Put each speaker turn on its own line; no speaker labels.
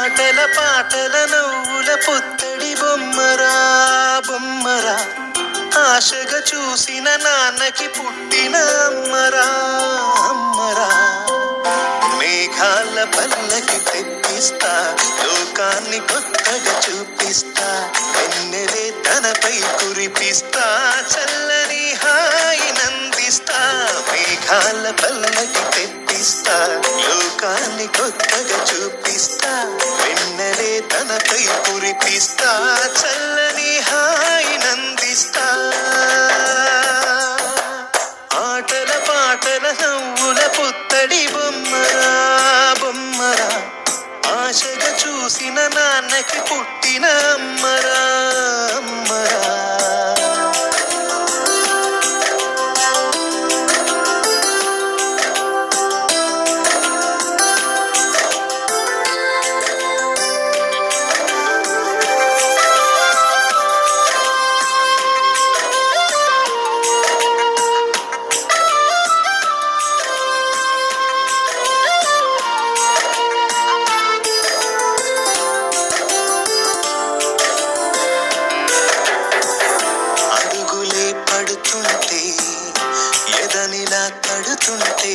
ఆటల పాటల నవ్వుల పుత్తడి బొమ్మరా బొమ్మరా, ఆశగా చూసిన నాన్నకి పుట్టిన అమ్మరా అమ్మరా. మేఘాల పల్లకి తెప్పిస్తా, లోకాన్ని కొత్తగా చూపిస్తా, వెన్నెలే తనపై కురిపిస్తా, చల్లని హాయి నందిస్తా. మేఘాల పల్లకి తెప్పిస్తా, లోకాన్ని కొత్తగా చూపిస్తా, వెన్నెలే తనపై కురిపిస్తా, చల్లని హాయి నందిస్తా. ఆటల పాటల నవ్వుల పుత్తడి బొమ్మరా బొమ్మరా, ఆశగా చూసిన నాన్నకి పుట్టిన అమ్మరా అమ్మరా. ఎదనిలా తడుతుంటే,